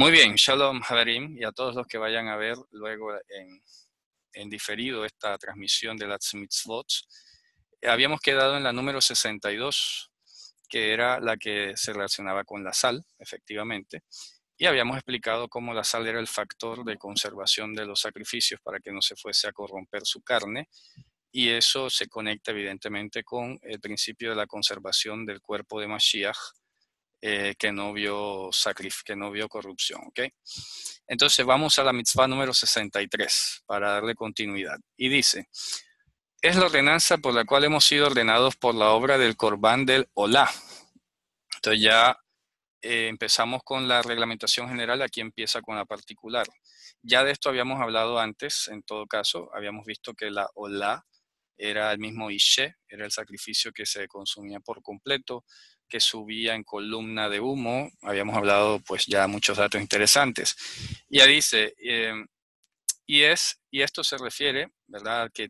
Muy bien, Shalom Haverim, y a todos los que vayan a ver luego en diferido esta transmisión de las Mitzvot. Habíamos quedado en la número 62, que era la que se relacionaba con la sal, efectivamente, y habíamos explicado cómo la sal era el factor de conservación de los sacrificios para que no se fuese a corromper su carne, y eso se conecta evidentemente con el principio de la conservación del cuerpo de Mashiach, que no vio corrupción, ¿ok? Entonces vamos a la mitzvah número 63 para darle continuidad. Y dice, es la ordenanza por la cual hemos sido ordenados por la obra del Corbán del Olá. Entonces ya empezamos con la reglamentación general, aquí empieza con la particular. Ya de esto habíamos hablado antes, en todo caso, habíamos visto que la Olá era el mismo Ishe, era el sacrificio que se consumía por completo, que subía en columna de humo. Habíamos hablado pues ya muchos datos interesantes. Ya dice, y esto se refiere, ¿verdad?, que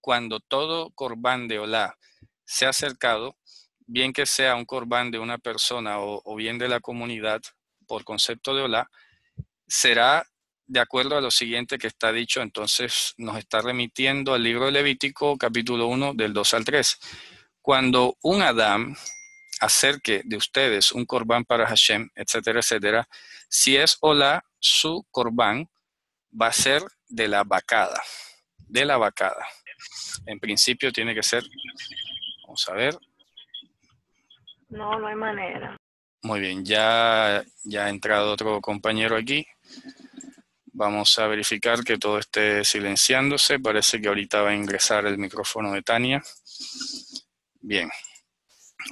cuando todo corbán de Olá se ha acercado, bien que sea un corbán de una persona o bien de la comunidad, por concepto de Olá, será de acuerdo a lo siguiente que está dicho. Entonces nos está remitiendo al libro de Levítico, capítulo 1, del 2 al 3. Cuando un Adam acerque de ustedes un corbán para Hashem, etcétera, etcétera, si es Olá, su corbán va a ser de la vacada. De la vacada. En principio tiene que ser, vamos a ver. No, no hay manera. Muy bien, ya ha entrado otro compañero aquí. Vamos a verificar que todo esté silenciándose. Parece que ahorita va a ingresar el micrófono de Tania. Bien.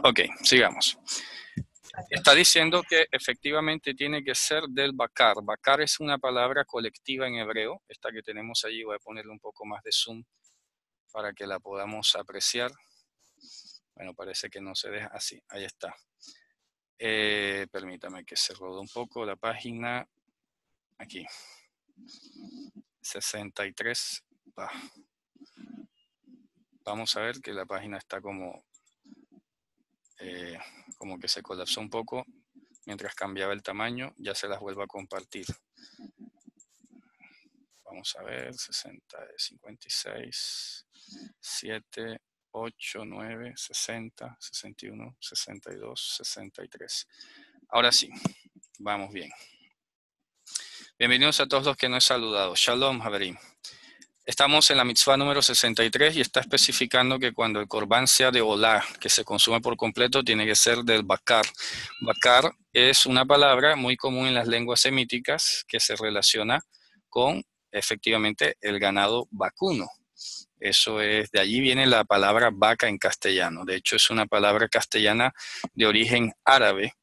Ok, sigamos. Está diciendo que efectivamente tiene que ser del bakar. Bakar es una palabra colectiva en hebreo. Esta que tenemos allí, voy a ponerle un poco más de zoom para que la podamos apreciar. Bueno, parece que no se deja así. Ahí está. Permítame que se rodó un poco la página. Aquí. 63. Vamos a ver que la página está como que se colapsó un poco mientras cambiaba el tamaño. Ya se las vuelvo a compartir. Vamos a ver, 60, 56, 7, 8, 9, 60, 61, 62, 63. Ahora sí, vamos bien. Bienvenidos a todos los que no he saludado. Shalom, Haverim. Estamos en la mitzvah número 63 y está especificando que cuando el corbán sea de olá, que se consume por completo, tiene que ser del bakar. Bakar es una palabra muy común en las lenguas semíticas que se relaciona con, efectivamente, el ganado vacuno. Eso es, de allí viene la palabra vaca en castellano. De hecho, es una palabra castellana de origen árabe.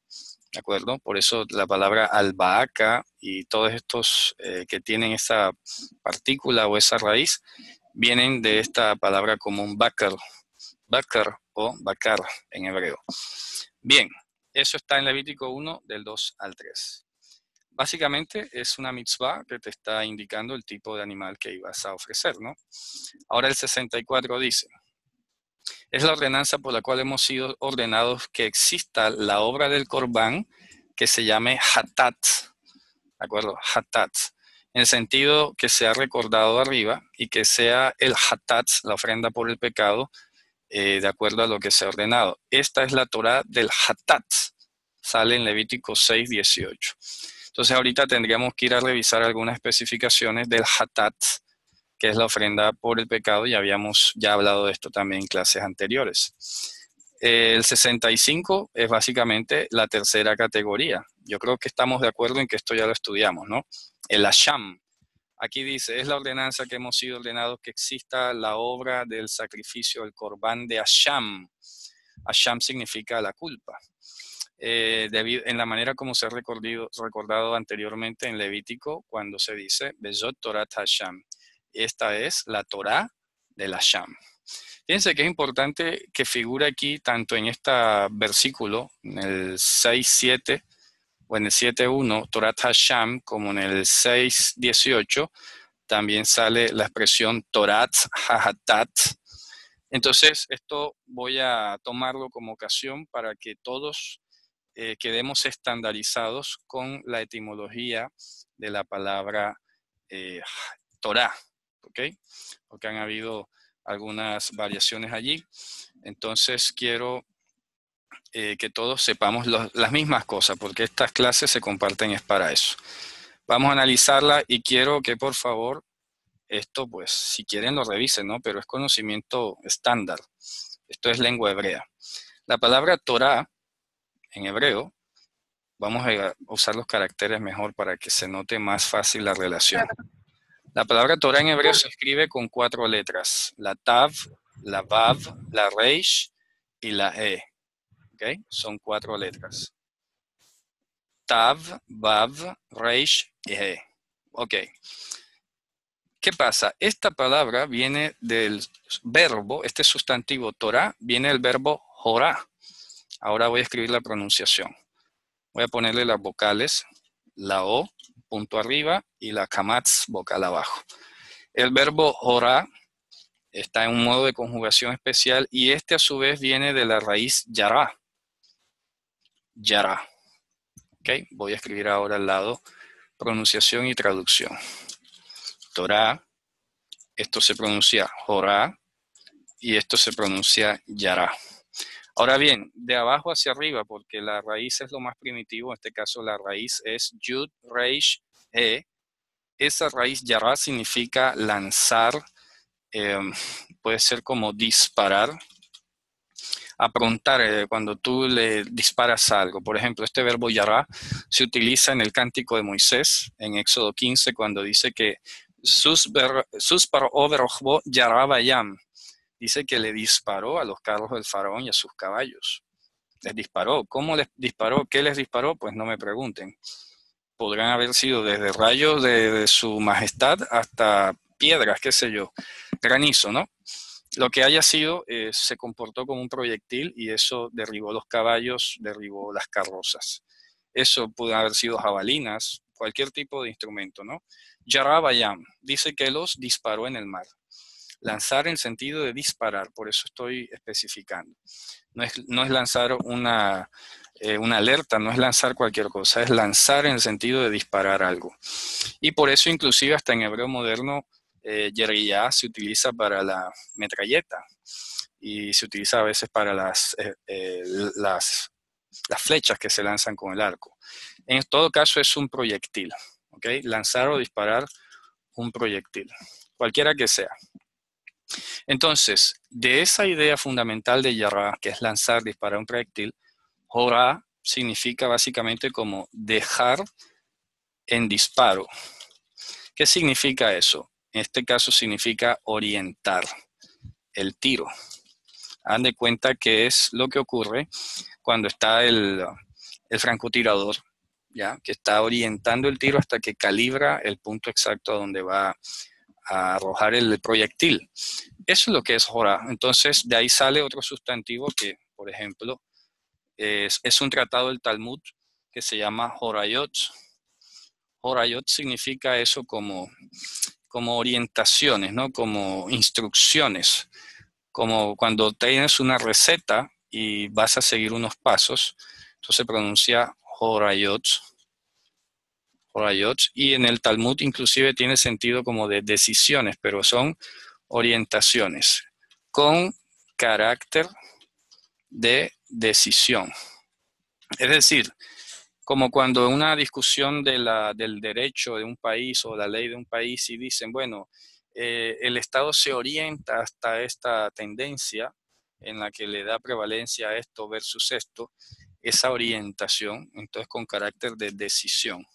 ¿De acuerdo? Por eso la palabra albahaca y todos estos que tienen esa partícula o esa raíz vienen de esta palabra común bakar o bakar en hebreo. Bien, eso está en Levítico 1 del 2 al 3. Básicamente es una mitzvah que te está indicando el tipo de animal que ibas a ofrecer, ¿no? Ahora el 64 dice, es la ordenanza por la cual hemos sido ordenados que exista la obra del corbán que se llame hatat, ¿de acuerdo? Hatat, en el sentido que se ha recordado arriba y que sea el hatat, la ofrenda por el pecado, de acuerdo a lo que se ha ordenado. Esta es la Torah del hatat, sale en Levítico 6, 18. Entonces ahorita tendríamos que ir a revisar algunas especificaciones del hatat, que es la ofrenda por el pecado, y habíamos ya hablado de esto también en clases anteriores. El 65 es básicamente la tercera categoría. Yo creo que estamos de acuerdo en que esto ya lo estudiamos, ¿no? El asham. Aquí dice, es la ordenanza que hemos sido ordenados que exista la obra del sacrificio, el corbán de asham. Asham significa la culpa. En la manera como se ha recordado anteriormente en Levítico, cuando se dice, Bezot Torat Hasham. Esta es la Torah del Asham. Fíjense que es importante que figure aquí, tanto en este versículo, en el 6.7 o en el 7.1, Torat Hasham, como en el 6.18, también sale la expresión Torat Hahatat. Entonces, esto voy a tomarlo como ocasión para que todos quedemos estandarizados con la etimología de la palabra Torah, ¿ok? Porque han habido algunas variaciones allí. Entonces quiero que todos sepamos las mismas cosas, porque estas clases se comparten es para eso. Vamos a analizarla y quiero que por favor, esto pues si quieren lo revisen, ¿no? Pero es conocimiento estándar. Esto es lengua hebrea. La palabra Torah en hebreo, vamos a usar los caracteres mejor para que se note más fácil la relación. La palabra Torah en hebreo se escribe con 4 letras. La Tav, la Vav, la Reish y la E. ¿Okay? Son 4 letras. Tav, Vav, Reish y E. Ok. ¿Qué pasa? Esta palabra viene del verbo, este sustantivo Torah, viene del verbo Jorah. Ahora voy a escribir la pronunciación. Voy a ponerle las vocales, la O, punto arriba, y la kamatz, vocal abajo. El verbo Jorah está en un modo de conjugación especial y este a su vez viene de la raíz yará. Yará. ¿Okay? Voy a escribir ahora al lado pronunciación y traducción. Torah, esto se pronuncia Jorah y esto se pronuncia yará. Ahora bien, de abajo hacia arriba, porque la raíz es lo más primitivo, en este caso la raíz es Yud, Reish, E. Esa raíz yará significa lanzar, puede ser como disparar, aprontar, cuando tú le disparas algo. Por ejemplo, este verbo yará se utiliza en el Cántico de Moisés, en Éxodo 15, cuando dice que sus paró berochbo yará bayam. Dice que le disparó a los carros del faraón y a sus caballos. Les disparó. ¿Cómo les disparó? ¿Qué les disparó? Pues no me pregunten. Podrán haber sido desde rayos de su majestad hasta piedras, qué sé yo, granizo, ¿no? Lo que haya sido, se comportó como un proyectil y eso derribó los caballos, derribó las carrozas. Eso pudo haber sido jabalinas, cualquier tipo de instrumento, ¿no? Yará bayam dice que los disparó en el mar. Lanzar en sentido de disparar, por eso estoy especificando. No es lanzar una alerta, no es lanzar cualquier cosa, es lanzar en el sentido de disparar algo. Y por eso inclusive hasta en hebreo moderno, yeriyá se utiliza para la metralleta y se utiliza a veces para las flechas que se lanzan con el arco. En todo caso es un proyectil, ¿ok? Lanzar o disparar un proyectil, cualquiera que sea. Entonces, de esa idea fundamental de yará, que es lanzar, disparar un proyectil, jorá significa básicamente como dejar en disparo. ¿Qué significa eso? En este caso significa orientar el tiro. Hagan de cuenta que es lo que ocurre cuando está el francotirador, ¿ya? Que está orientando el tiro hasta que calibra el punto exacto a donde va a arrojar el proyectil. Eso es lo que es jorá. Entonces, de ahí sale otro sustantivo que, por ejemplo, es un tratado del Talmud que se llama Horayot. Horayot significa eso como orientaciones, ¿no? Como instrucciones. Como cuando tienes una receta y vas a seguir unos pasos, entonces se pronuncia Horayot. Horayot. Y en el Talmud inclusive tiene sentido como de decisiones, pero son orientaciones con carácter de decisión. Es decir, como cuando en una discusión del derecho de un país o la ley de un país y dicen, bueno, el Estado se orienta hasta esta tendencia en la que le da prevalencia a esto versus esto, esa orientación, entonces con carácter de decisión.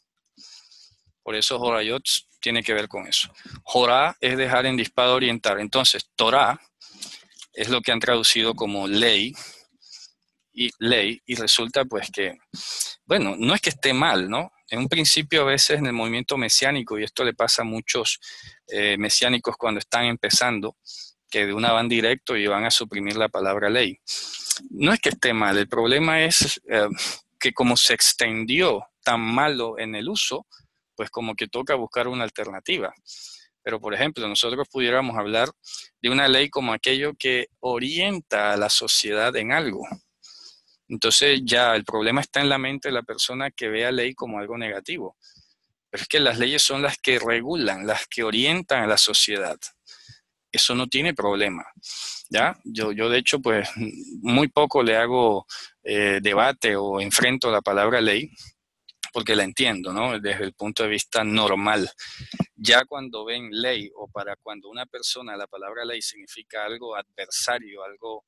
Por eso Horayot tiene que ver con eso. Jorá es dejar en disparo, orientar. Entonces, Torah es lo que han traducido como ley, y resulta pues que, bueno, no es que esté mal, ¿no? En un principio a veces en el movimiento mesiánico, y esto le pasa a muchos mesiánicos cuando están empezando, que de una van directo y van a suprimir la palabra ley. No es que esté mal, el problema es que como se extendió tan malo en el uso, pues como que toca buscar una alternativa. Pero, por ejemplo, nosotros pudiéramos hablar de una ley como aquello que orienta a la sociedad en algo. Entonces ya el problema está en la mente de la persona que ve a ley como algo negativo. Pero es que las leyes son las que regulan, las que orientan a la sociedad. Eso no tiene problema. ¿Ya? Yo de hecho, pues muy poco le hago debate o enfrento la palabra ley, porque la entiendo, ¿no? Desde el punto de vista normal. Ya cuando ven ley o para cuando una persona, la palabra ley significa algo adversario, algo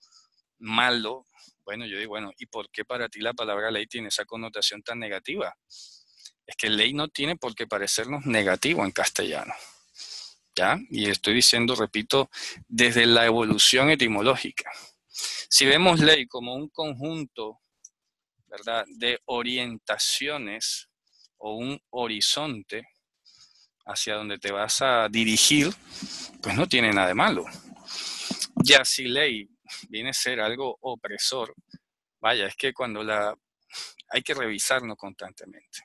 malo, bueno, yo digo, bueno, ¿y por qué para ti la palabra ley tiene esa connotación tan negativa? Es que ley no tiene por qué parecernos negativo en castellano. ¿Ya? Y estoy diciendo, repito, desde la evolución etimológica. Si vemos ley como un conjunto, ¿verdad?, de orientaciones o un horizonte hacia donde te vas a dirigir, pues no tiene nada de malo. Ya si ley viene a ser algo opresor, vaya, es que hay que revisarnos constantemente.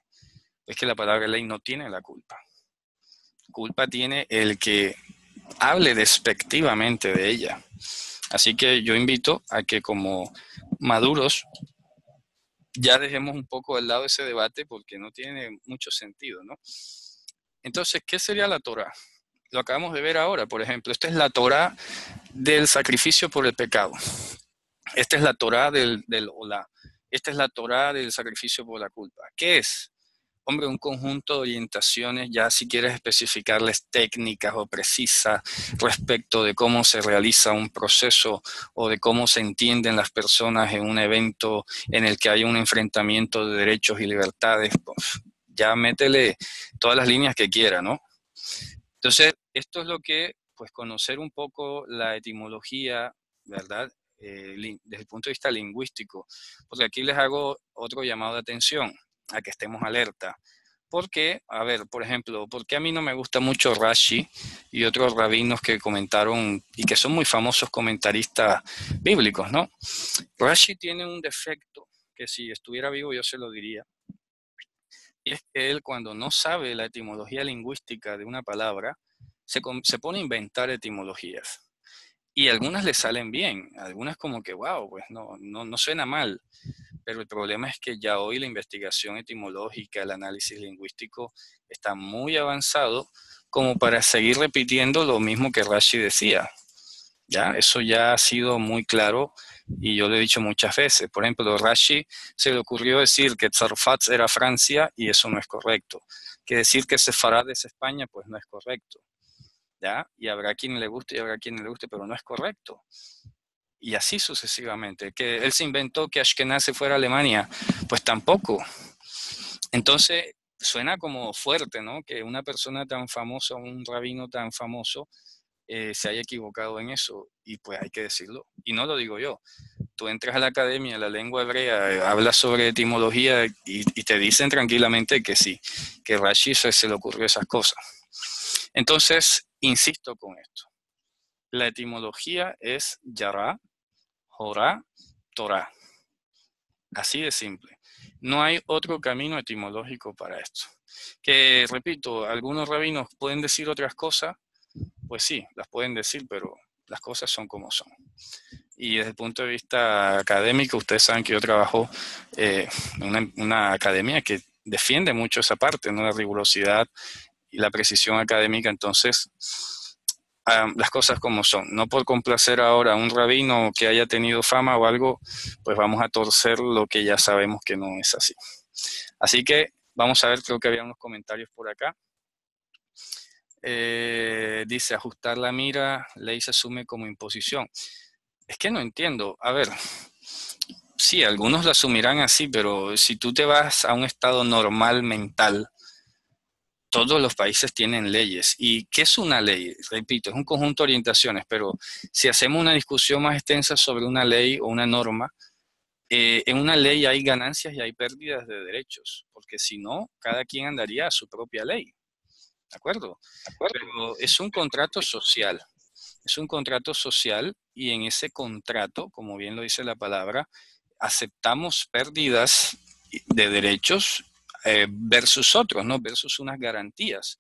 Es que la palabra ley no tiene la culpa. Culpa tiene el que hable despectivamente de ella. Así que yo invito a que como maduros ya dejemos un poco al lado ese debate porque no tiene mucho sentido, ¿no? Entonces, ¿qué sería la Torá? Lo acabamos de ver ahora, por ejemplo. Esta es la Torá del sacrificio por el pecado. Esta es la Torá del Olá. Esta es la Torá del sacrificio por la culpa. ¿Qué es? Hombre, un conjunto de orientaciones, ya si quieres especificarles técnicas o precisas respecto de cómo se realiza un proceso o de cómo se entienden las personas en un evento en el que hay un enfrentamiento de derechos y libertades, pues, ya métele todas las líneas que quiera, ¿no? Entonces, esto es lo que, pues, conocer un poco la etimología, ¿verdad? Desde el punto de vista lingüístico, porque aquí les hago otro llamado de atención, a que estemos alerta. Porque, a ver, por ejemplo, porque a mí no me gusta mucho Rashi y otros rabinos que comentaron y que son muy famosos comentaristas bíblicos, ¿no? Rashi tiene un defecto que si estuviera vivo yo se lo diría, y es que él cuando no sabe la etimología lingüística de una palabra, se pone a inventar etimologías. Y algunas le salen bien, algunas como que, wow, pues no suena mal. Pero el problema es que ya hoy la investigación etimológica, el análisis lingüístico está muy avanzado como para seguir repitiendo lo mismo que Rashi decía. ¿Ya? Eso ya ha sido muy claro y yo lo he dicho muchas veces. Por ejemplo, Rashi se le ocurrió decir que Tzarfat era Francia y eso no es correcto. Que decir que Sefarad es España, pues no es correcto. ¿Ya? Y habrá quien le guste y habrá quien no le guste, pero no es correcto. Y así sucesivamente. Que él se inventó que Ashkenazi fuera Alemania, pues tampoco. Entonces, suena como fuerte, ¿no? Que una persona tan famosa, un rabino tan famoso, se haya equivocado en eso. Y pues hay que decirlo. Y no lo digo yo. Tú entras a la academia, la lengua hebrea, hablas sobre etimología y te dicen tranquilamente que sí, que Rashi se le ocurrió esas cosas. Entonces, insisto con esto. La etimología es Yará, Jorá, Torá. Así de simple. No hay otro camino etimológico para esto. Que, repito, algunos rabinos pueden decir otras cosas, pues sí, las pueden decir, pero las cosas son como son. Y desde el punto de vista académico, ustedes saben que yo trabajo en una academia que defiende mucho esa parte, ¿no? La rigurosidad y la precisión académica. Entonces, las cosas como son. No por complacer ahora a un rabino que haya tenido fama o algo, pues vamos a torcer lo que ya sabemos que no es así. Así que vamos a ver, creo que había unos comentarios por acá. Dice, ajustar la mira, ley se asume como imposición. Es que no entiendo. A ver, sí, algunos la asumirán así, pero si tú te vas a un estado normal mental, todos los países tienen leyes. ¿Y qué es una ley? Repito, es un conjunto de orientaciones, pero si hacemos una discusión más extensa sobre una ley o una norma, en una ley hay ganancias y hay pérdidas de derechos, porque si no, cada quien andaría a su propia ley. ¿De acuerdo? Pero es un contrato social. Es un contrato social y en ese contrato, como bien lo dice la palabra, aceptamos pérdidas de derechos versus otros, ¿no? Versus unas garantías.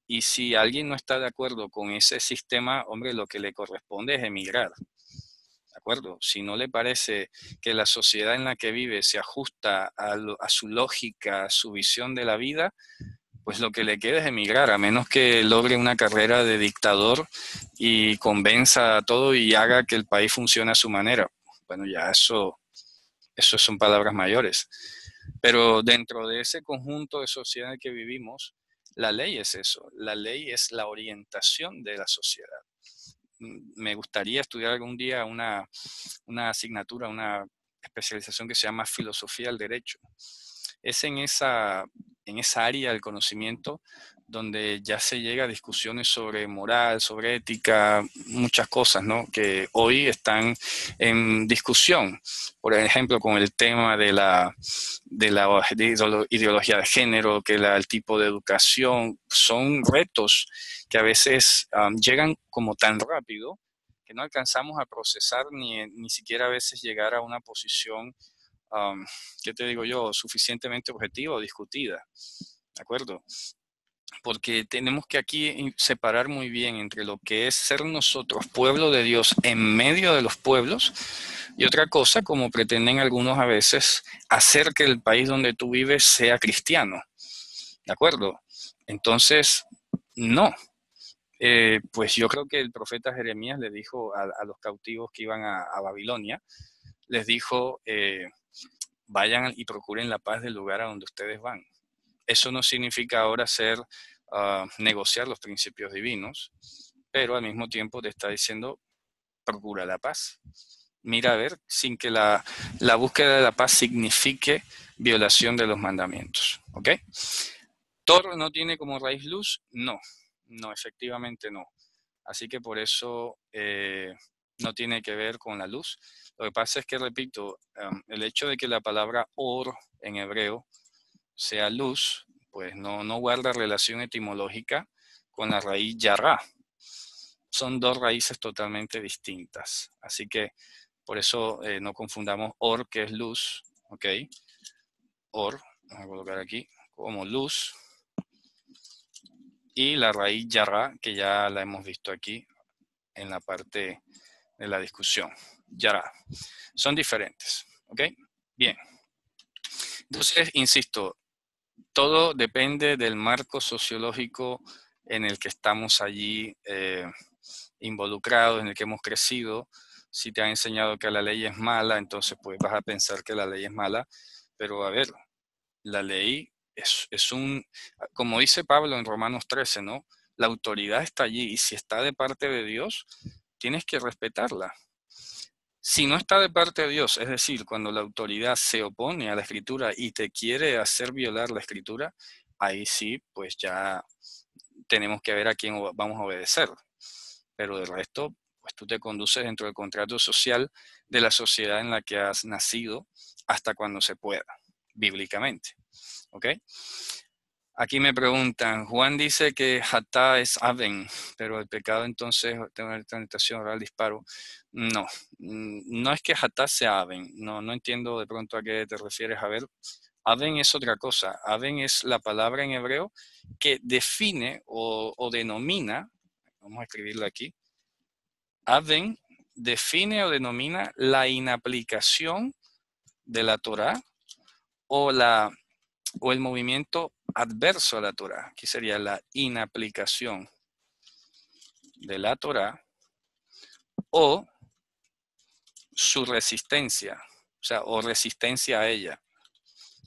Y si alguien no está de acuerdo con ese sistema, hombre, lo que le corresponde es emigrar. ¿De acuerdo? Si no le parece que la sociedad en la que vive se ajusta a su lógica, a su visión de la vida, pues lo que le queda es emigrar, a menos que logre una carrera de dictador y convenza a todo y haga que el país funcione a su manera. Bueno, ya eso son palabras mayores. Pero dentro de ese conjunto de sociedad en el que vivimos, la ley es eso. La ley es la orientación de la sociedad. Me gustaría estudiar algún día una asignatura, una especialización que se llama filosofía del derecho. Es en esa área del conocimiento donde ya se llega a discusiones sobre moral, sobre ética, muchas cosas, ¿no? Que hoy están en discusión. Por ejemplo, con el tema de la ideología de género, que el tipo de educación, son retos que a veces llegan como tan rápido que no alcanzamos a procesar ni siquiera a veces llegar a una posición, ¿qué te digo yo?, suficientemente objetiva o discutida, ¿de acuerdo? Porque tenemos que aquí separar muy bien entre lo que es ser nosotros pueblo de Dios en medio de los pueblos y otra cosa, como pretenden algunos a veces, hacer que el país donde tú vives sea cristiano, ¿de acuerdo? Entonces, no. Pues yo creo que el profeta Jeremías le dijo a los cautivos que iban a Babilonia, les dijo, vayan y procuren la paz del lugar a donde ustedes van. Eso no significa ahora negociar los principios divinos, pero al mismo tiempo te está diciendo, procura la paz. Mira a ver, sin que la búsqueda de la paz signifique violación de los mandamientos. ¿Ok? ¿Tor no tiene como raíz luz? No, efectivamente no. Así que por eso no tiene que ver con la luz. Lo que pasa es que, repito, el hecho de que la palabra or en hebreo sea luz, pues no guarda relación etimológica con la raíz yará. Son dos raíces totalmente distintas. Así que por eso no confundamos or, que es luz, ¿ok? Or, vamos a colocar aquí, como luz. Y la raíz yará, que ya la hemos visto aquí en la parte de la discusión. Yará. Son diferentes, ¿ok? Bien. Entonces, insisto, todo depende del marco sociológico en el que estamos allí involucrados, en el que hemos crecido. Si te han enseñado que la ley es mala, entonces pues vas a pensar que la ley es mala. Pero a ver, la ley es como dice Pablo en Romanos 13, ¿no? La autoridad está allí y si está de parte de Dios, tienes que respetarla. Si no está de parte de Dios, es decir, cuando la autoridad se opone a la escritura y te quiere hacer violar la escritura, ahí sí, pues ya tenemos que ver a quién vamos a obedecer. Pero de resto, pues tú te conduces dentro del contrato social de la sociedad en la que has nacido hasta cuando se pueda, bíblicamente. ¿Ok? Aquí me preguntan, Juan dice que Hatá es Aven, pero el pecado entonces, tengo una tentación oral, disparo. No, no es que Hatá sea Aven, no entiendo de pronto a qué te refieres. A ver, Aven es otra cosa. Aven es la palabra en hebreo que define o denomina, vamos a escribirlo aquí, Aven define o denomina la inaplicación de la Torá o el movimiento adverso a la Torá. Aquí sería la inaplicación de la Torá o su resistencia, o sea, o resistencia a ella.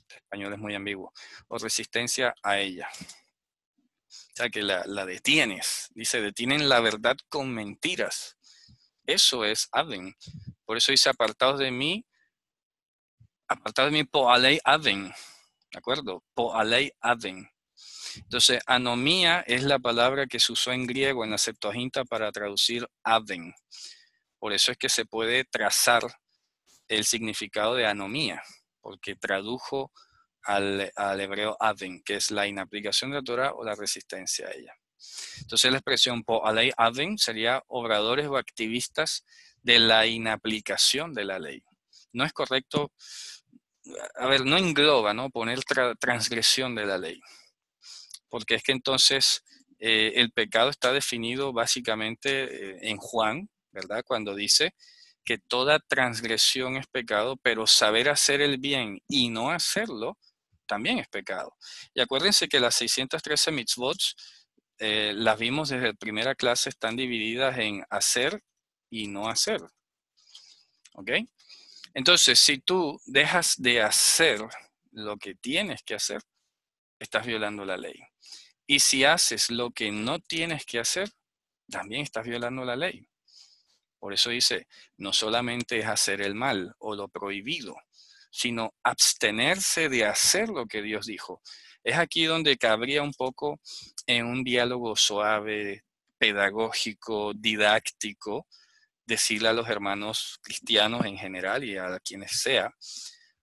El español es muy ambiguo. O resistencia a ella. O sea, que la detienes. Dice, detienen la verdad con mentiras. Eso es Aven. Por eso dice, apartados de mí, poalei Aven. ¿De acuerdo? Poalei Aven. Entonces, anomía es la palabra que se usó en griego en la Septuaginta para traducir Aven. Por eso es que se puede trazar el significado de anomía, porque tradujo al hebreo Aven, que es la inaplicación de la Torah o la resistencia a ella. Entonces, la expresión po'alei Aven sería obradores o activistas de la inaplicación de la ley. No es correcto, a ver, no engloba, ¿no? Poner transgresión de la ley. Porque es que entonces el pecado está definido básicamente en Juan, ¿verdad? Cuando dice que toda transgresión es pecado, pero saber hacer el bien y no hacerlo también es pecado. Y acuérdense que las 613 mitzvot, las vimos desde la primera clase, están divididas en hacer y no hacer. ¿Ok? Entonces, si tú dejas de hacer lo que tienes que hacer, estás violando la ley. Y si haces lo que no tienes que hacer, también estás violando la ley. Por eso dice, no solamente es hacer el mal o lo prohibido, sino abstenerse de hacer lo que Dios dijo. Es aquí donde cabría un poco en un diálogo suave, pedagógico, didáctico, decirle a los hermanos cristianos en general y a quienes sea,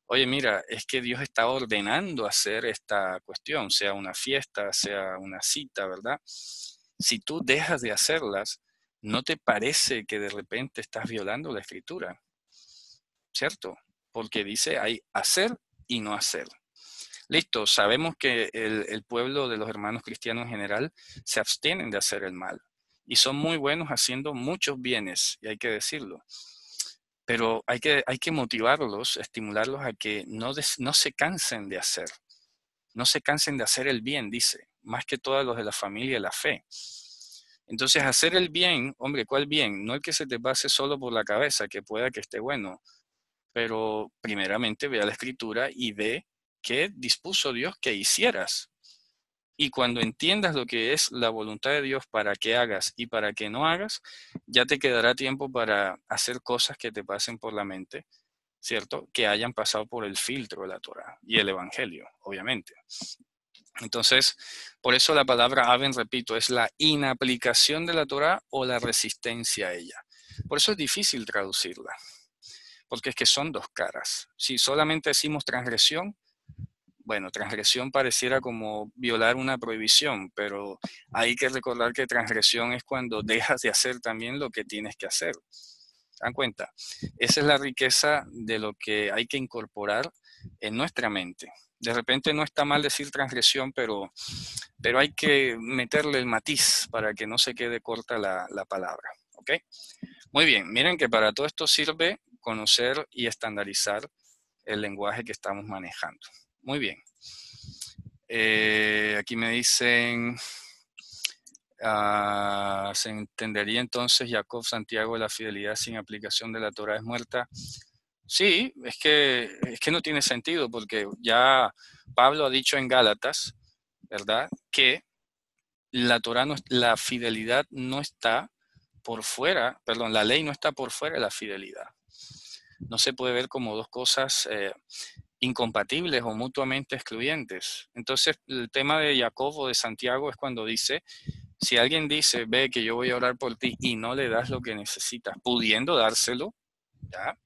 oye, mira, es que Dios está ordenando hacer esta cuestión, sea una fiesta, sea una cita, ¿verdad? Si tú dejas de hacerlas, ¿no te parece que de repente estás violando la escritura? ¿Cierto? Porque dice hay hacer y no hacer. Listo, sabemos que el pueblo de los hermanos cristianos en general se abstienen de hacer el mal y son muy buenos haciendo muchos bienes, y hay que decirlo. Pero hay que motivarlos, estimularlos a que no se cansen de hacer. No se cansen de hacer el bien, dice, más que todos los de la familia y la fe. Entonces, hacer el bien, hombre, ¿cuál bien? No el que se te pase solo por la cabeza, que pueda que esté bueno, pero primeramente ve a la escritura y ve qué dispuso Dios que hicieras. Y cuando entiendas lo que es la voluntad de Dios para que hagas y para que no hagas, ya te quedará tiempo para hacer cosas que te pasen por la mente, ¿cierto? Que hayan pasado por el filtro de la Torah y el Evangelio, obviamente. Entonces, por eso la palabra Aven, repito, es la inaplicación de la Torah o la resistencia a ella. Por eso es difícil traducirla, porque es que son dos caras. Si solamente decimos transgresión, bueno, transgresión pareciera como violar una prohibición, pero hay que recordar que transgresión es cuando dejas de hacer también lo que tienes que hacer. ¿Dan cuenta? Esa es la riqueza de lo que hay que incorporar en nuestra mente. De repente no está mal decir transgresión, pero hay que meterle el matiz para que no se quede corta la palabra. ¿Ok? Muy bien, miren que para todo esto sirve conocer y estandarizar el lenguaje que estamos manejando. Muy bien. Aquí me dicen, ¿se entendería entonces Jacob Santiago la fidelidad sin aplicación de la Torah es muerta? Sí, es que no tiene sentido porque ya Pablo ha dicho en Gálatas, ¿verdad? Que la Torah, la fidelidad no está por fuera, perdón, la ley no está por fuera de la fidelidad. No se puede ver como dos cosas incompatibles o mutuamente excluyentes. Entonces, el tema de Jacob o de Santiago es cuando dice, si alguien dice, ve que yo voy a orar por ti y no le das lo que necesitas, pudiendo dárselo, ¿ya?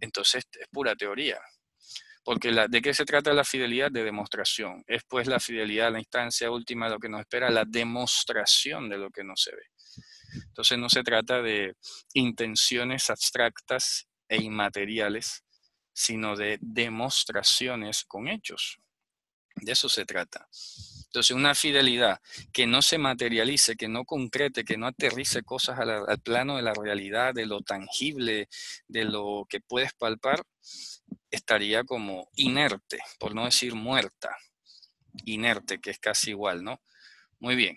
Entonces es pura teoría. Porque ¿de qué se trata la fidelidad? De demostración. Es pues la fidelidad, la instancia última de lo que nos espera, la demostración de lo que no se ve. Entonces no se trata de intenciones abstractas e inmateriales, sino de demostraciones con hechos. De eso se trata. Entonces, una fidelidad que no se materialice, que no concrete, que no aterrice cosas al plano de la realidad, de lo tangible, de lo que puedes palpar, estaría como inerte, por no decir muerta. Inerte, que es casi igual, ¿no? Muy bien.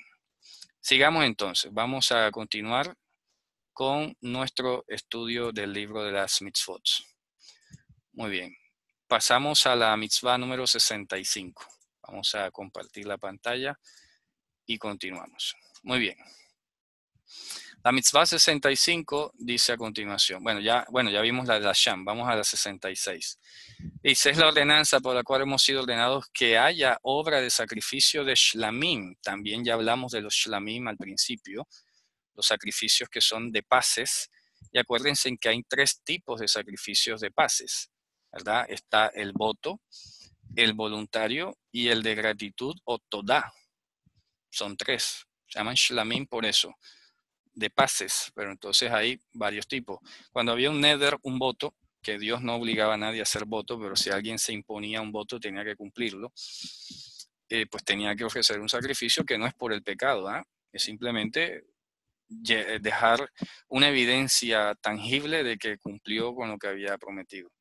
Sigamos entonces. Vamos a continuar con nuestro estudio del libro de las mitzvot. Muy bien. Pasamos a la mitzvah número 65. Vamos a compartir la pantalla y continuamos. Muy bien. La mitzvah 65 dice a continuación, bueno, ya vimos la de la Sham, vamos a la 66. Dice, es la ordenanza por la cual hemos sido ordenados que haya obra de sacrificio de shlamim. También ya hablamos de los shlamim al principio, los sacrificios que son de paces. Y acuérdense en que hay 3 tipos de sacrificios de paces, ¿verdad? Está el voto, el voluntario y el de gratitud o todá. Son 3. Se llaman shlamim por eso, de paces, pero entonces hay varios tipos. Cuando había un neder, un voto, que Dios no obligaba a nadie a hacer voto, pero si alguien se imponía un voto tenía que cumplirlo, pues tenía que ofrecer un sacrificio que no es por el pecado, es simplemente dejar una evidencia tangible de que cumplió con lo que había prometido.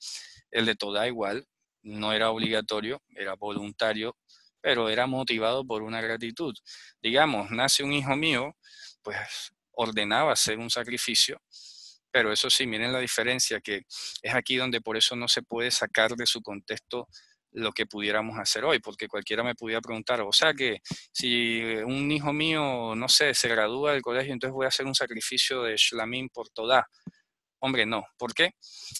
El de Todá igual, no era obligatorio, era voluntario, pero era motivado por una gratitud. Digamos, nace un hijo mío, pues ordenaba hacer un sacrificio, pero eso sí, miren la diferencia, que es aquí donde por eso no se puede sacar de su contexto lo que pudiéramos hacer hoy, porque cualquiera me pudiera preguntar, o sea que si un hijo mío, no sé, se gradúa del colegio, entonces voy a hacer un sacrificio de Shlamim por Todá. Hombre, no. ¿Por qué?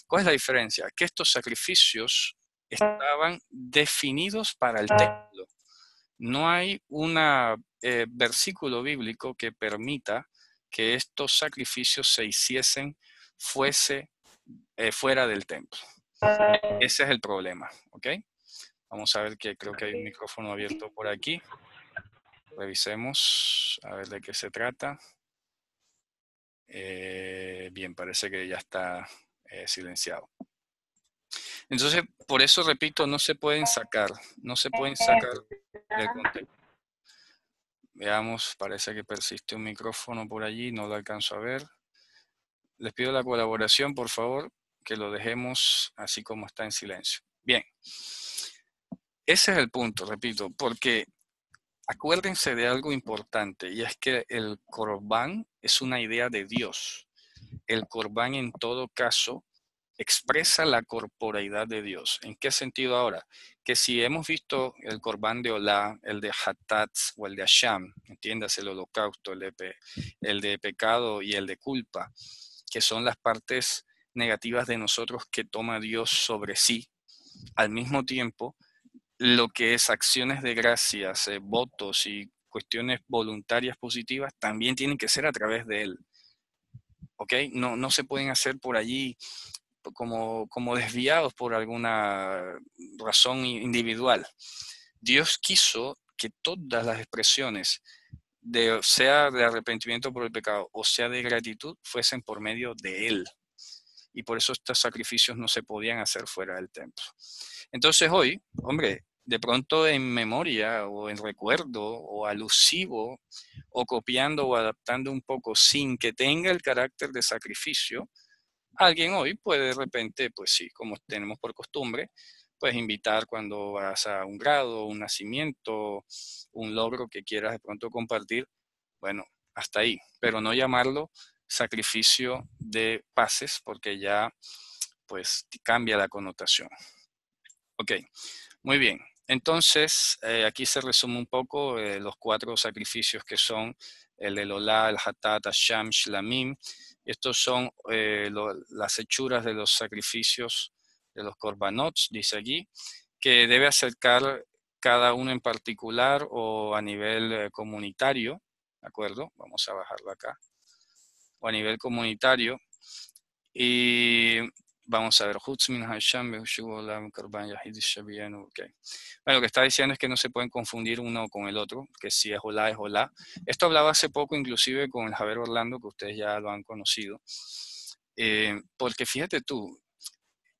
¿Cuál es la diferencia? Que estos sacrificios estaban definidos para el templo. No hay un versículo bíblico que permita que estos sacrificios se hiciesen fuera del templo. Ese es el problema, ¿ok? Vamos a ver que creo que hay un micrófono abierto por aquí. Revisemos a ver de qué se trata. Bien, parece que ya está silenciado. Entonces, por eso repito, no se pueden sacar del contexto. Veamos, parece que persiste un micrófono por allí, no lo alcanzo a ver. Les pido la colaboración, por favor, que lo dejemos así como está en silencio. Bien, ese es el punto, repito, porque acuérdense de algo importante, y es que el Corbán es una idea de Dios. El Corbán en todo caso expresa la corporeidad de Dios. ¿En qué sentido ahora? Que si hemos visto el Corbán de Olá, el de Hatatz o el de Asham, entiéndase el holocausto, el de pecado y el de culpa, que son las partes negativas de nosotros que toma Dios sobre sí, al mismo tiempo, lo que es acciones de gracias, votos y cuestiones voluntarias positivas también tienen que ser a través de Él. ¿Ok? No se pueden hacer por allí como desviados por alguna razón individual. Dios quiso que todas las expresiones, sea de arrepentimiento por el pecado o sea de gratitud, fuesen por medio de Él. Y por eso estos sacrificios no se podían hacer fuera del templo. Entonces hoy, hombre, de pronto en memoria o en recuerdo o alusivo o copiando o adaptando un poco sin que tenga el carácter de sacrificio, alguien hoy puede de repente, pues sí, como tenemos por costumbre, pues invitar cuando vas a un grado, un nacimiento, un logro que quieras de pronto compartir, bueno, hasta ahí, pero no llamarlo sacrificio de paces porque ya pues cambia la connotación. Ok, muy bien. Entonces, aquí se resume un poco los 4 sacrificios que son el del Olá, el Hatat, Asham, Shlamim. Estos son las hechuras de los sacrificios de los Korbanot, dice allí, que debe acercar cada uno en particular o a nivel comunitario, ¿de acuerdo? Vamos a bajarlo acá. O a nivel comunitario. Y vamos a ver, okay. Bueno, lo que está diciendo es que no se pueden confundir uno con el otro, que si es Olá, es Olá. Esto hablaba hace poco inclusive con el Javier Orlando, que ustedes ya lo han conocido. Porque fíjate tú,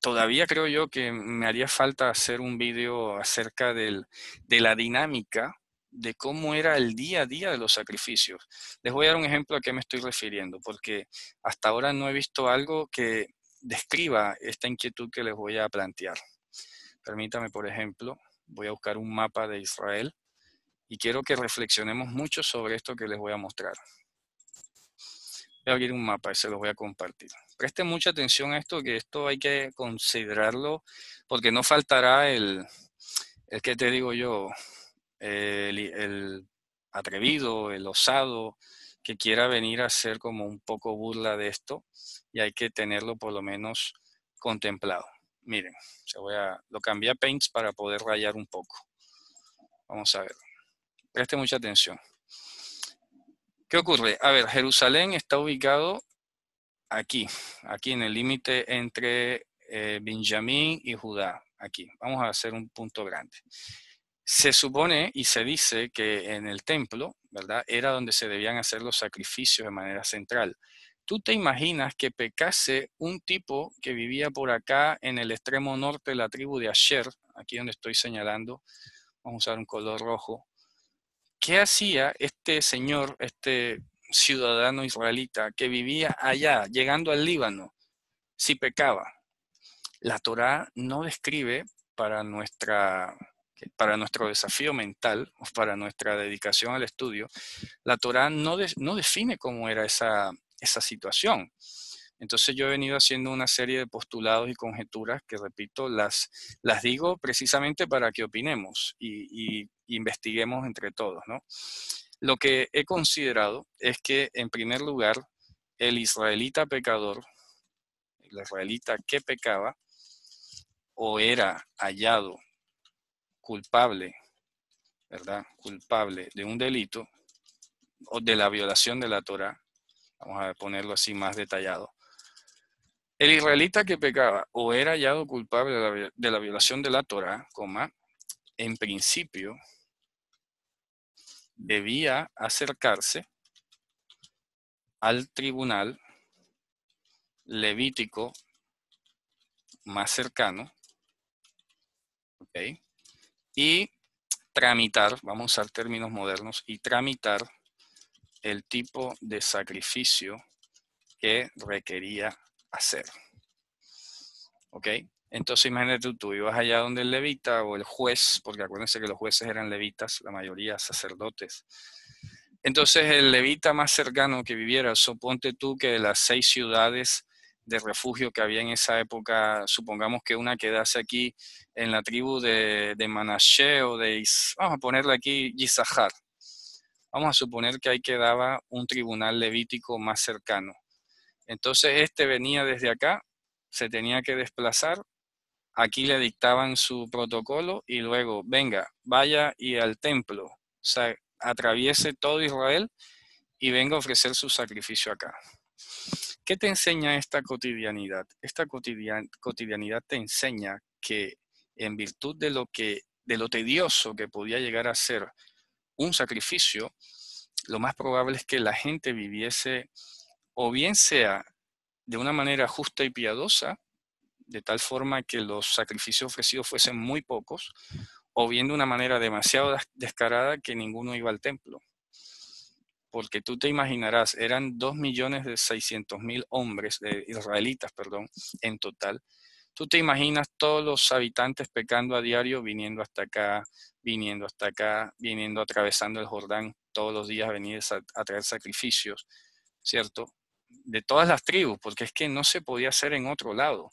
todavía creo yo que me haría falta hacer un video acerca de la dinámica de cómo era el día a día de los sacrificios. Les voy a dar un ejemplo a qué me estoy refiriendo, porque hasta ahora no he visto algo que describa esta inquietud que les voy a plantear. Permítame, por ejemplo, voy a buscar un mapa de Israel y quiero que reflexionemos mucho sobre esto que les voy a mostrar. Voy a abrir un mapa y se los voy a compartir. Presten mucha atención a esto, que esto hay que considerarlo, porque no faltará el que te digo yo, el atrevido, el osado, que quiera venir a hacer como un poco burla de esto, y hay que tenerlo por lo menos contemplado. Miren, lo cambié a Paints para poder rayar un poco. Vamos a ver. Presten mucha atención. ¿Qué ocurre? A ver, Jerusalén está ubicado aquí en el límite entre Benjamín y Judá. Aquí, vamos a hacer un punto grande. Se supone y se dice que en el templo, ¿verdad? Era donde se debían hacer los sacrificios de manera central. ¿Tú te imaginas que pecase un tipo que vivía por acá en el extremo norte de la tribu de Asher, aquí donde estoy señalando, vamos a usar un color rojo? ¿Qué hacía este señor, este ciudadano israelita que vivía allá, llegando al Líbano, si pecaba? La Torá no describe para nuestro desafío mental, o para nuestra dedicación al estudio, la Torá no define cómo era esa situación. Entonces yo he venido haciendo una serie de postulados y conjeturas que, repito, las digo precisamente para que opinemos y investiguemos entre todos, ¿no? Lo que he considerado es que, en primer lugar, el israelita pecador, el israelita que pecaba, o era hallado culpable, ¿verdad? Culpable de un delito o de la violación de la Torá, vamos a ponerlo así más detallado. El israelita que pecaba o era hallado culpable de la violación de la Torá, en principio debía acercarse al tribunal levítico más cercano, ¿ok? Y tramitar, vamos a usar términos modernos, y tramitar el tipo de sacrificio que requería hacer. ¿Ok? Entonces imagínate tú ibas allá donde el levita o el juez, porque acuérdense que los jueces eran levitas, la mayoría sacerdotes. Entonces el levita más cercano que viviera, suponte tú que de las 6 ciudades de refugio que había en esa época, supongamos que una quedase aquí en la tribu de Manashe o vamos a ponerle aquí Yisahar. Vamos a suponer que ahí quedaba un tribunal levítico más cercano. Entonces este venía desde acá, se tenía que desplazar, aquí le dictaban su protocolo y luego, venga, vaya y al templo, o sea, atraviese todo Israel y venga a ofrecer su sacrificio acá. ¿Qué te enseña esta cotidianidad? Esta cotidianidad te enseña que, en virtud de lo tedioso que podía llegar a ser un sacrificio, lo más probable es que la gente viviese, o bien sea de una manera justa y piadosa, de tal forma que los sacrificios ofrecidos fuesen muy pocos, o bien de una manera demasiado descarada que ninguno iba al templo. Porque tú te imaginarás, eran 2.600.000 hombres, israelitas, perdón, en total. Tú te imaginas todos los habitantes pecando a diario, viniendo hasta acá, viniendo, atravesando el Jordán todos los días, venir a traer sacrificios, ¿cierto? De todas las tribus, porque es que no se podía hacer en otro lado.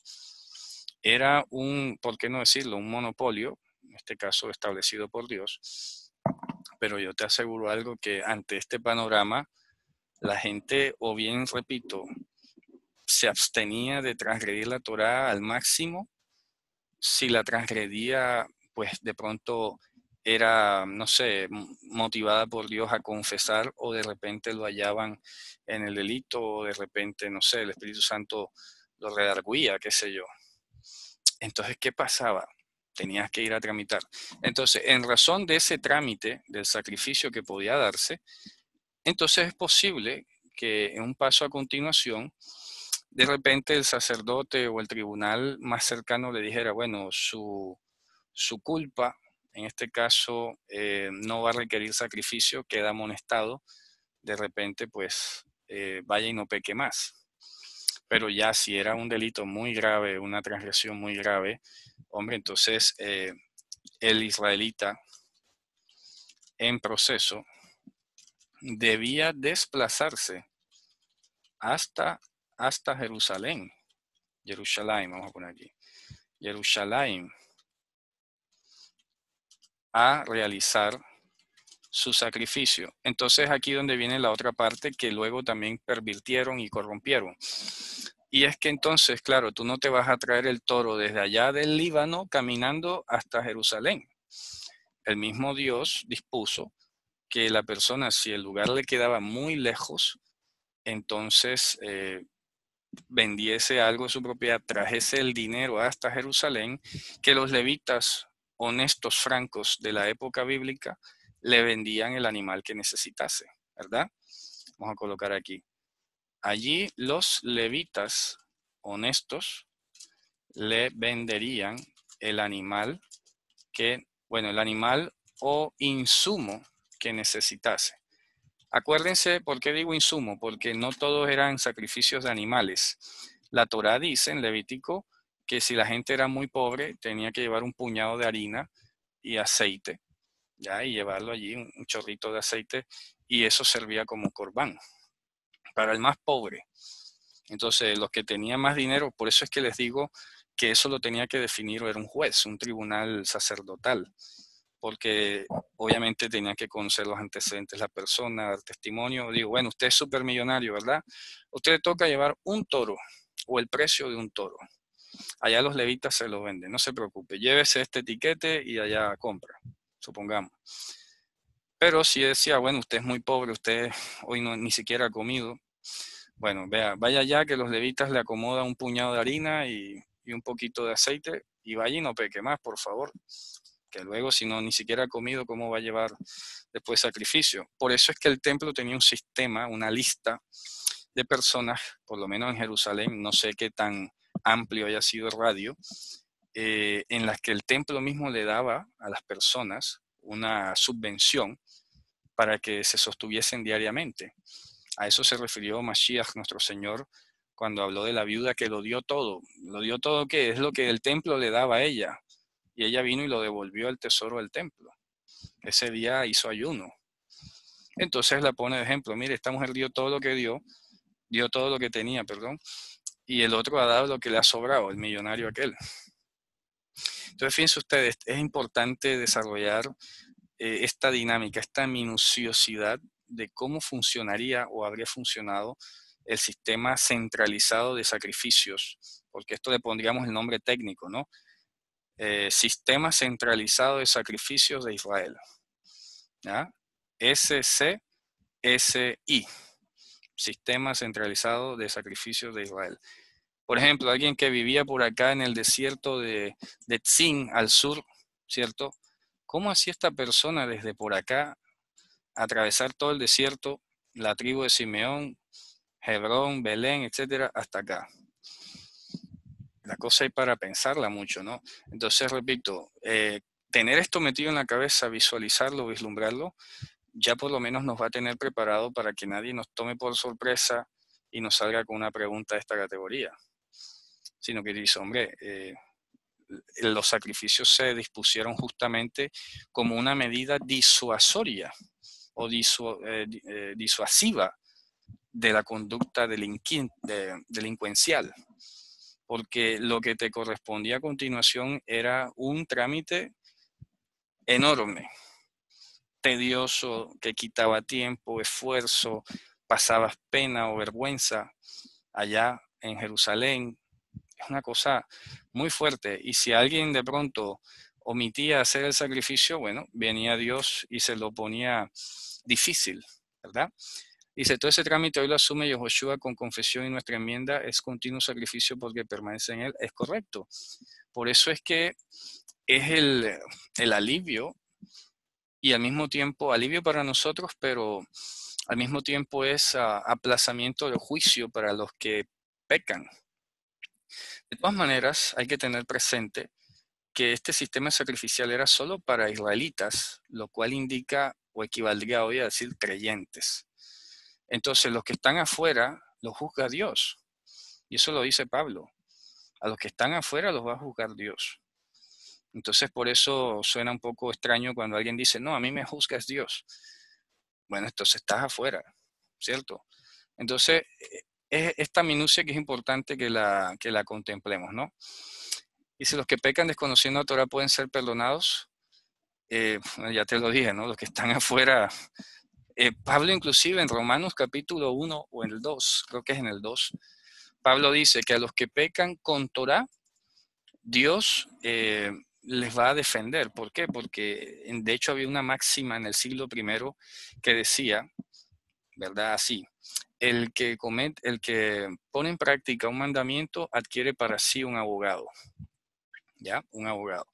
Era ¿por qué no decirlo?, un monopolio, en este caso establecido por Dios. Pero yo te aseguro algo, que ante este panorama, la gente, o bien, repito, se abstenía de transgredir la Torá al máximo. Si la transgredía, pues de pronto era, no sé, motivada por Dios a confesar, o de repente lo hallaban en el delito, o de repente, no sé, el Espíritu Santo lo redarguía, qué sé yo. Entonces, ¿qué pasaba? Tenías que ir a tramitar. Entonces, en razón de ese trámite, del sacrificio que podía darse, entonces es posible que en un paso a continuación, de repente el sacerdote o el tribunal más cercano le dijera, bueno, su culpa, en este caso, no va a requerir sacrificio, queda amonestado, de repente pues vaya y no peque más. Pero ya si era un delito muy grave, una transgresión muy grave, hombre, entonces el israelita en proceso debía desplazarse hasta Jerusalén, vamos a poner aquí, Jerusalén, a realizar su sacrificio. Entonces aquí donde viene la otra parte, que luego también pervirtieron y corrompieron. Y es que entonces, claro, tú no te vas a traer el toro desde allá del Líbano caminando hasta Jerusalén. El mismo Dios dispuso que la persona, si el lugar le quedaba muy lejos, entonces vendiese algo de su propiedad, trajese el dinero hasta Jerusalén, que los levitas honestos, francos de la época bíblica le vendían el animal que necesitase, ¿verdad? Vamos a colocar aquí. Allí los levitas honestos le venderían el animal el animal o insumo que necesitase. Acuérdense, ¿por qué digo insumo? Porque no todos eran sacrificios de animales. La Torá dice en Levítico que si la gente era muy pobre, tenía que llevar un puñado de harina y aceite, ¿ya? Y llevarlo allí, un chorrito de aceite, y eso servía como corbán para el más pobre. Entonces, los que tenían más dinero, por eso es que les digo que eso lo tenía que definir era un juez, un tribunal sacerdotal, porque obviamente tenía que conocer los antecedentes de la persona, dar testimonio. Digo, bueno, usted es supermillonario, ¿verdad? Usted le toca llevar un toro o el precio de un toro. Allá los levitas se lo venden, no se preocupe, llévese este etiquete y allá compra, supongamos. Pero si decía, bueno, usted es muy pobre, usted hoy no, ni siquiera ha comido, bueno, vea, vaya ya que los levitas le acomodan un puñado de harina y un poquito de aceite y vaya y no peque más, por favor. Que luego, si no ni siquiera ha comido, ¿cómo va a llevar después sacrificio? Por eso es que el templo tenía un sistema, una lista de personas, por lo menos en Jerusalén, no sé qué tan amplio haya sido el radio, en las que el templo mismo le daba a las personas una subvención para que se sostuviesen diariamente. A eso se refirió Mashiach, nuestro Señor, cuando habló de la viuda que lo dio todo. Lo dio todo, que es lo que el templo le daba a ella. Y ella vino y lo devolvió al tesoro del templo. Ese día hizo ayuno. Entonces la pone de ejemplo. Mire, esta mujer dio todo lo que tenía, perdón, y el otro ha dado lo que le ha sobrado, el millonario aquel. Entonces, fíjense ustedes, es importante desarrollar esta dinámica, esta minuciosidad de cómo funcionaría o habría funcionado el sistema centralizado de sacrificios, porque esto le pondríamos el nombre técnico, ¿no? Sistema centralizado de sacrificios de Israel. ¿Ya? SCSI, Sistema Centralizado de Sacrificios de Israel. Por ejemplo, alguien que vivía por acá en el desierto de Tzin, al sur, ¿cierto? ¿Cómo hacía esta persona desde por acá atravesar todo el desierto, la tribu de Simeón, Hebrón, Belén, etcétera, hasta acá? La cosa hay para pensarla mucho, ¿no? Entonces, repito, tener esto metido en la cabeza, visualizarlo, vislumbrarlo, ya por lo menos nos va a tener preparado para que nadie nos tome por sorpresa y nos salga con una pregunta de esta categoría. Sino que dice, hombre, los sacrificios se dispusieron justamente como una medida disuasoria o disuasiva de la conducta delincuencial, porque lo que te correspondía a continuación era un trámite enorme, tedioso, que quitaba tiempo, esfuerzo, pasabas pena o vergüenza allá en Jerusalén. Es una cosa muy fuerte. Y si alguien de pronto omitía hacer el sacrificio, bueno, venía Dios y se lo ponía difícil, ¿verdad? Dice, todo ese trámite hoy lo asume Yehoshua con confesión y nuestra enmienda es continuo sacrificio porque permanece en él. Es correcto. Por eso es que es el alivio y al mismo tiempo alivio para nosotros, pero al mismo tiempo es aplazamiento de juicio para los que pecan. De todas maneras, hay que tener presente que este sistema sacrificial era solo para israelitas, lo cual indica o equivaldría hoy a decir creyentes. Entonces, los que están afuera los juzga Dios. Y eso lo dice Pablo. A los que están afuera los va a juzgar Dios. Entonces, por eso suena un poco extraño cuando alguien dice, no, a mí me juzgas Dios. Bueno, entonces estás afuera, ¿cierto? Entonces, es esta minucia que es importante que la contemplemos, ¿no? Y si los que pecan desconociendo la Torah pueden ser perdonados, ya te lo dije, ¿no? Los que están afuera. Pablo inclusive en Romanos capítulo 1 o en el 2, creo que es en el 2, Pablo dice que a los que pecan con Torah, Dios les va a defender. ¿Por qué? Porque de hecho había una máxima en el siglo I que decía, ¿verdad? Así, el que pone en práctica un mandamiento adquiere para sí un abogado. ¿Ya? Un abogado.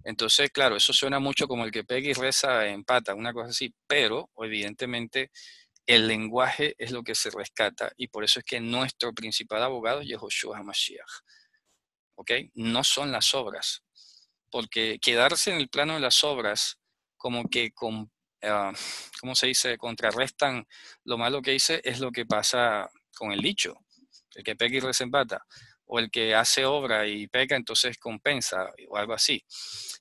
Entonces, claro, eso suena mucho como el que pega y reza empata, una cosa así, pero evidentemente el lenguaje es lo que se rescata y por eso es que nuestro principal abogado es Yehoshua HaMashiach. ¿Ok? No son las obras, porque quedarse en el plano de las obras como que ¿cómo se dice? Contrarrestan lo malo que hice, es lo que pasa con el dicho. El que peca y resempata. O el que hace obra y peca, entonces compensa, o algo así.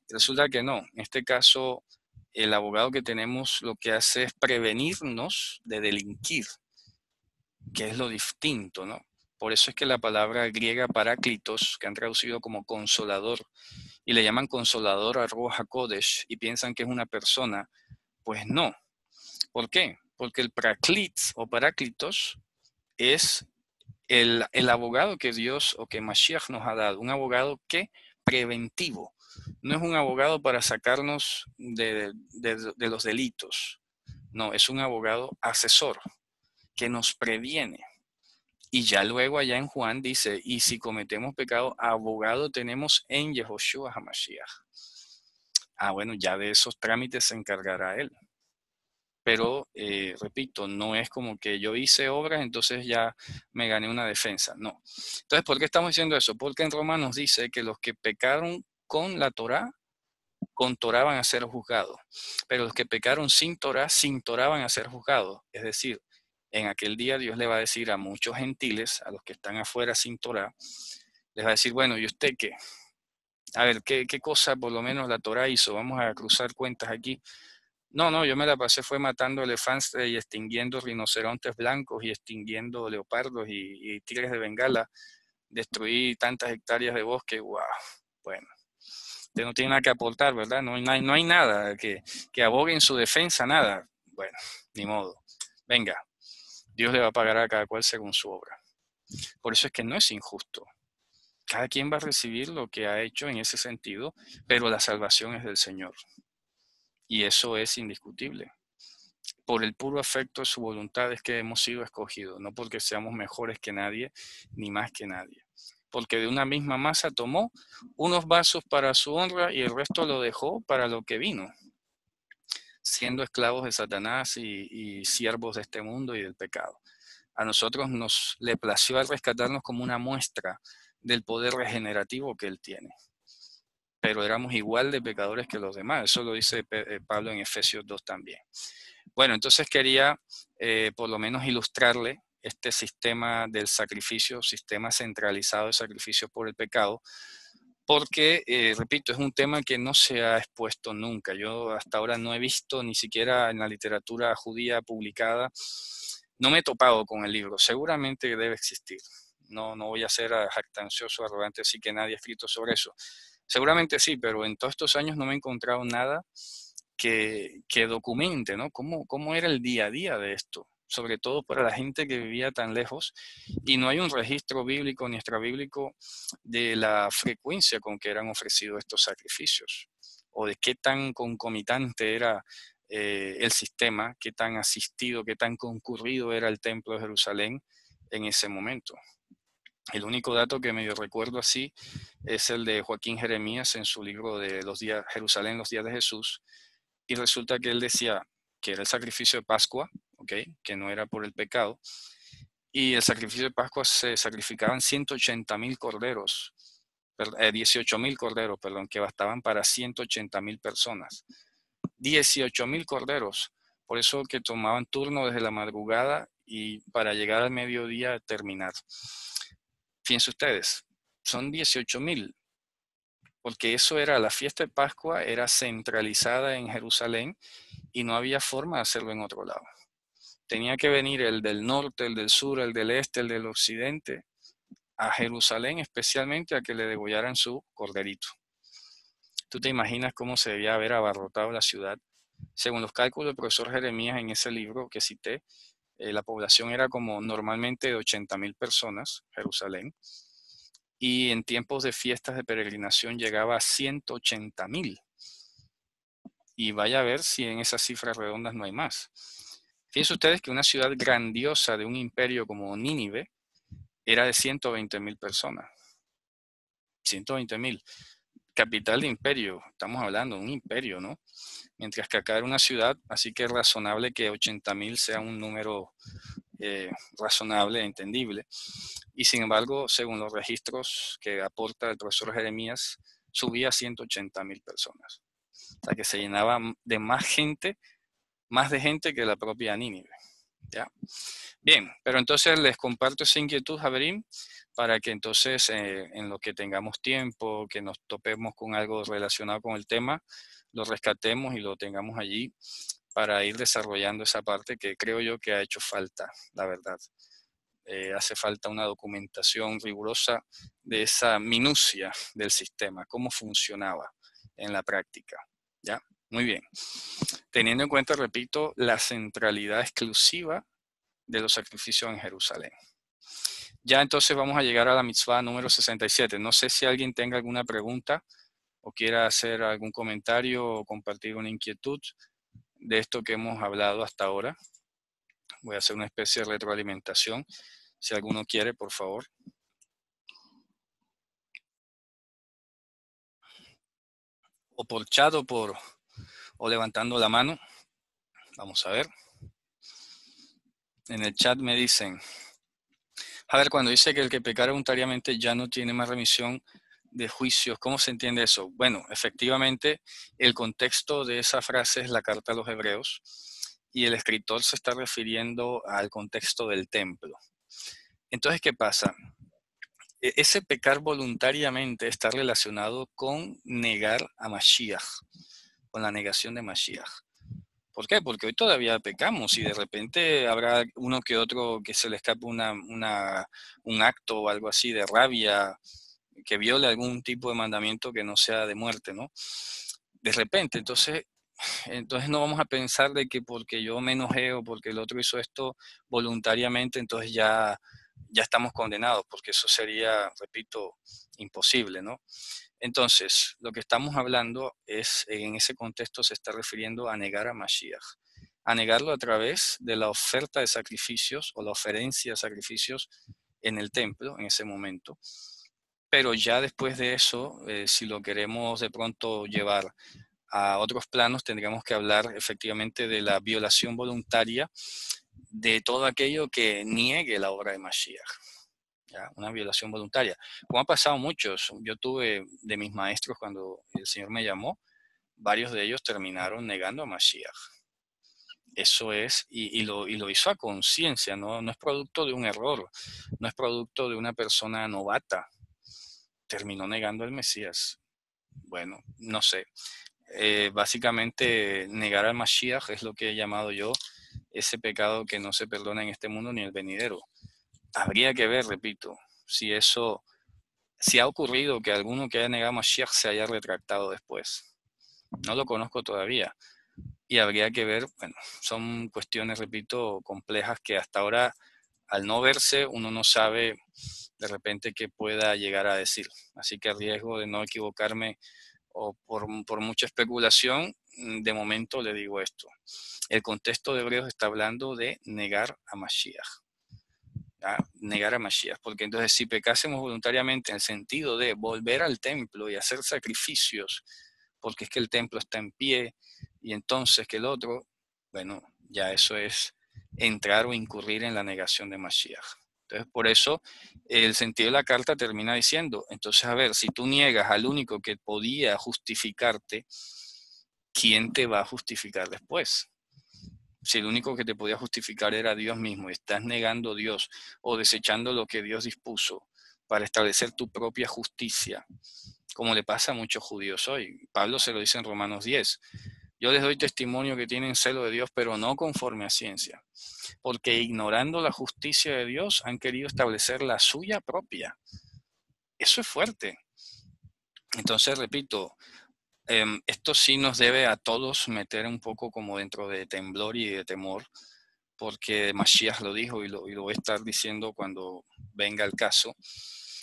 Resulta que no. En este caso, el abogado que tenemos lo que hace es prevenirnos de delinquir, que es lo distinto, ¿no? Por eso es que la palabra griega paráclitos, que han traducido como consolador, y le llaman consolador a Ruach HaKodesh, y piensan que es una persona, pues no. ¿Por qué? Porque el paráclitos o paráclitos es el abogado que Dios o que Mashiach nos ha dado, un abogado que preventivo, no es un abogado para sacarnos de los delitos, no, es un abogado asesor que nos previene. Y ya luego allá en Juan dice, y si cometemos pecado, abogado tenemos en Yehoshua HaMashiach. Bueno, ya de esos trámites se encargará él. Pero, repito, no es como que yo hice obras, entonces ya me gané una defensa. No. Entonces, ¿por qué estamos diciendo eso? Porque en Romanos dice que los que pecaron con la Torá, con Torá van a ser juzgados. Pero los que pecaron sin Torá van a ser juzgados. Es decir, en aquel día Dios le va a decir a muchos gentiles, a los que están afuera sin Torá, les va a decir, bueno, ¿y usted qué? A ver, ¿qué cosa por lo menos la Torá hizo? Vamos a cruzar cuentas aquí. No, yo me la pasé fue matando elefantes y extinguiendo rinocerontes blancos y extinguiendo leopardos y tigres de Bengala. Destruí tantas hectáreas de bosque. ¡Wow! Bueno, usted no tiene nada que aportar, ¿verdad? No hay nada que abogue en su defensa, nada. Bueno, ni modo. Venga, Dios le va a pagar a cada cual según su obra. Por eso es que no es injusto. Cada quien va a recibir lo que ha hecho en ese sentido, pero la salvación es del Señor. Y eso es indiscutible. Por el puro afecto de su voluntad es que hemos sido escogidos, no porque seamos mejores que nadie, ni más que nadie. Porque de una misma masa tomó unos vasos para su honra y el resto lo dejó para lo que vino, siendo esclavos de Satanás y siervos de este mundo y del pecado. A nosotros le plació al rescatarnos como una muestra del poder regenerativo que Él tiene. Pero éramos igual de pecadores que los demás. Eso lo dice Pablo en Efesios 2 también. Bueno, entonces quería por lo menos ilustrarle este sistema del sacrificio, sistema centralizado de sacrificio por el pecado, porque, repito, es un tema que no se ha expuesto nunca. Yo hasta ahora no he visto ni siquiera en la literatura judía publicada, no me he topado con el libro, seguramente debe existir. No voy a ser jactancioso, arrogante, así que nadie ha escrito sobre eso. Seguramente sí, pero en todos estos años no me he encontrado nada que documente, ¿no? ¿Cómo era el día a día de esto? Sobre todo para la gente que vivía tan lejos y no hay un registro bíblico ni extrabíblico de la frecuencia con que eran ofrecidos estos sacrificios o de qué tan concomitante era el sistema, qué tan asistido, qué tan concurrido era el templo de Jerusalén en ese momento. El único dato que medio recuerdo así es el de Joaquín Jeremías en su libro de Jerusalén, los días de Jesús, y resulta que él decía que era el sacrificio de Pascua, ¿okay? Que no era por el pecado, y el sacrificio de Pascua se sacrificaban 180,000 corderos, 18,000 corderos, perdón, que bastaban para 180,000 personas. 18,000 corderos, por eso que tomaban turno desde la madrugada y para llegar al mediodía terminar. Fíjense ustedes, son 18,000, porque eso era, la fiesta de Pascua era centralizada en Jerusalén y no había forma de hacerlo en otro lado. Tenía que venir el del norte, el del sur, el del este, el del occidente, a Jerusalén especialmente a que le degollaran su corderito. ¿Tú te imaginas cómo se debía haber abarrotado la ciudad? Según los cálculos del profesor Jeremías en ese libro que cité, la población era como normalmente de 80,000 personas, Jerusalén, y en tiempos de fiestas de peregrinación llegaba a 180,000. Y vaya a ver si en esas cifras redondas no hay más. Fíjense ustedes que una ciudad grandiosa de un imperio como Nínive era de 120,000 personas. 120,000. Capital de imperio, estamos hablando de un imperio, ¿no? Mientras que acá era una ciudad, así que es razonable que 80,000 sea un número razonable, entendible. Y sin embargo, según los registros que aporta el profesor Jeremías, subía a 180,000 personas. O sea que se llenaba de más gente más de gente que la propia Nínive. ¿Ya? Bien, pero entonces les comparto esa inquietud, Javerín, para que entonces en lo que tengamos tiempo, que nos topemos con algo relacionado con el tema, lo rescatemos y lo tengamos allí para ir desarrollando esa parte que creo yo que ha hecho falta, la verdad. Hace falta una documentación rigurosa de esa minucia del sistema, cómo funcionaba en la práctica. ¿Ya? Muy bien. Teniendo en cuenta, repito, la centralidad exclusiva de los sacrificios en Jerusalén. Ya entonces vamos a llegar a la mitzvah número 67. No sé si alguien tenga alguna pregunta o quiera hacer algún comentario o compartir una inquietud de esto que hemos hablado hasta ahora. Voy a hacer una especie de retroalimentación. Si alguno quiere, por favor. O por chat o levantando la mano. Vamos a ver. En el chat me dicen, a ver, cuando dice que el que pecara voluntariamente ya no tiene más remisión de juicios, ¿cómo se entiende eso? Bueno, efectivamente, el contexto de esa frase es la carta a los hebreos y el escritor se está refiriendo al contexto del templo. Entonces, ¿qué pasa? Ese pecar voluntariamente está relacionado con negar a Mashiach, con la negación de Mashiach. ¿Por qué? Porque hoy todavía pecamos y de repente habrá uno que otro que se le escape un acto o algo así de rabia, que viole algún tipo de mandamiento que no sea de muerte, ¿no? De repente, entonces no vamos a pensar de que porque yo me enojé o porque el otro hizo esto voluntariamente, entonces ya estamos condenados, porque eso sería, repito, imposible, ¿no? Entonces, lo que estamos hablando es, en ese contexto se está refiriendo a negar a Mashiach, a negarlo a través de la oferta de sacrificios o la oferencia de sacrificios en el templo en ese momento. Pero ya después de eso, si lo queremos de pronto llevar a otros planos, tendríamos que hablar efectivamente de la violación voluntaria de todo aquello que niegue la obra de Mashiach. ¿Ya? Una violación voluntaria. Como ha pasado muchos, yo tuve de mis maestros cuando el Señor me llamó, varios de ellos terminaron negando a Mashiach. Eso es, y lo hizo a conciencia, no es producto de un error, no es producto de una persona novata. Terminó negando al Mesías. Bueno, no sé. Básicamente, negar al Mashiach es lo que he llamado yo ese pecado que no se perdona en este mundo ni el venidero. Habría que ver, repito, si ha ocurrido que alguno que haya negado a Mashiach se haya retractado después. No lo conozco todavía. Y habría que ver, bueno, son cuestiones, repito, complejas que hasta ahora, al no verse, uno no sabe de repente qué pueda llegar a decir. Así que a riesgo de no equivocarme o por mucha especulación, de momento le digo esto. El contexto de Hebreos está hablando de negar a Mashiach. ¿Ya? Negar a Mashiach, porque entonces si pecásemos voluntariamente en el sentido de volver al templo y hacer sacrificios, porque es que el templo está en pie y entonces que el otro, bueno, ya eso es entrar o incurrir en la negación de Mashiach. Entonces, por eso el sentido de la carta termina diciendo, entonces, a ver, si tú niegas al único que podía justificarte, ¿quién te va a justificar después? Si el único que te podía justificar era Dios mismo y estás negando a Dios o desechando lo que Dios dispuso para establecer tu propia justicia, como le pasa a muchos judíos hoy. Pablo se lo dice en Romanos 10. Yo les doy testimonio que tienen celo de Dios, pero no conforme a ciencia, porque ignorando la justicia de Dios han querido establecer la suya propia. Eso es fuerte. Entonces, repito, esto sí nos debe a todos meter un poco como dentro de temblor y de temor, porque Mashiach lo dijo y lo voy a estar diciendo cuando venga el caso.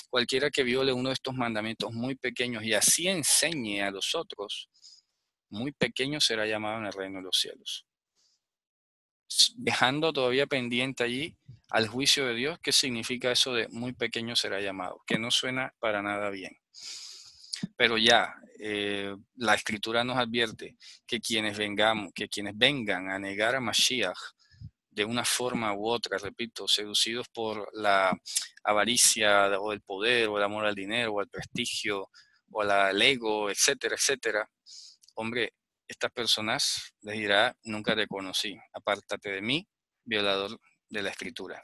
Cualquiera que viole uno de estos mandamientos muy pequeños y así enseñe a los otros, muy pequeño será llamado en el reino de los cielos. Dejando todavía pendiente allí al juicio de Dios, ¿qué significa eso de muy pequeño será llamado? Que no suena para nada bien. Pero ya, la escritura nos advierte que quienes vengan a negar a Mashiach de una forma u otra, repito, seducidos por la avaricia o el poder o el amor al dinero o al prestigio o al ego, etcétera, etcétera, hombre, estas personas les dirá, nunca te conocí, apártate de mí, violador de la Escritura.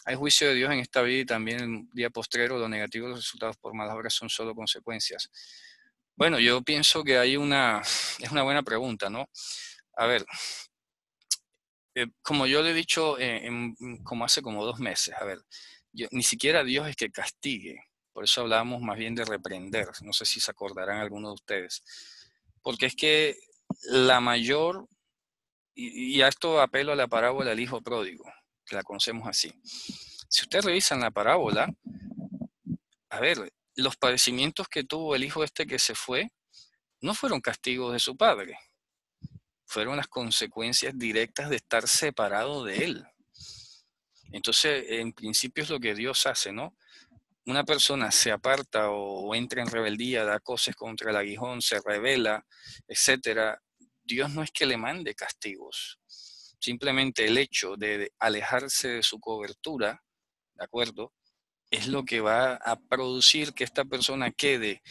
Hay juicio de Dios en esta vida y también en el día postrero, los negativos los resultados por malas obras son solo consecuencias. Bueno, yo pienso que es una buena pregunta, ¿no? A ver, como yo le he dicho como hace como 2 meses, a ver, ni siquiera Dios es que castigue, por eso hablábamos más bien de reprender, no sé si se acordarán algunos de ustedes, porque es que la mayor, y a esto apelo a la parábola del hijo pródigo, que la conocemos así. Si ustedes revisan la parábola, a ver, los padecimientos que tuvo el hijo este que se fue, no fueron castigos de su padre, fueron las consecuencias directas de estar separado de él. Entonces, en principio es lo que Dios hace, ¿no? Una persona se aparta o entra en rebeldía, da cosas contra el aguijón, se rebela, etcétera. Dios no es que le mande castigos. Simplemente el hecho de alejarse de su cobertura, ¿de acuerdo? Es lo que va a producir que esta persona quede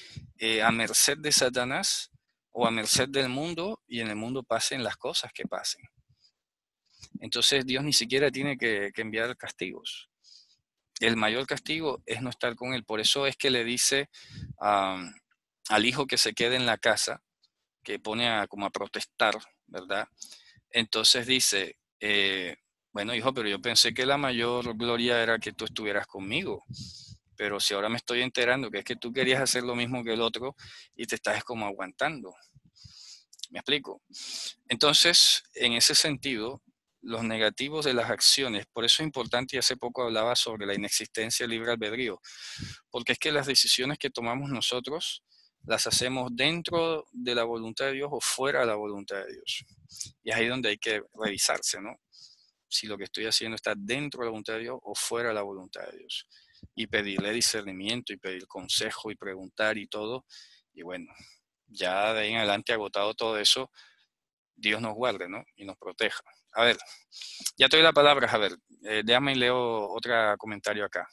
a merced de Satanás o a merced del mundo y en el mundo pasen las cosas que pasen. Entonces Dios ni siquiera tiene que enviar castigos. El mayor castigo es no estar con él. Por eso es que le dice al hijo que se quede en la casa, que pone como a protestar, ¿verdad? Entonces dice, bueno, hijo, pero yo pensé que la mayor gloria era que tú estuvieras conmigo. Pero si ahora me estoy enterando que es que tú querías hacer lo mismo que el otro y te estás como aguantando. ¿Me explico? Entonces, en ese sentido, los negativos de las acciones, por eso es importante, y hace poco hablaba sobre la inexistencia del libre albedrío, porque es que las decisiones que tomamos nosotros las hacemos dentro de la voluntad de Dios o fuera de la voluntad de Dios. Y es ahí donde hay que revisarse, ¿no? Si lo que estoy haciendo está dentro de la voluntad de Dios o fuera de la voluntad de Dios. Y pedirle discernimiento y pedir consejo y preguntar y todo. Y bueno, ya de ahí en adelante, agotado todo eso, Dios nos guarde, ¿no? Y nos proteja. A ver, ya te doy la palabra, a ver, déjame y leo otro comentario acá.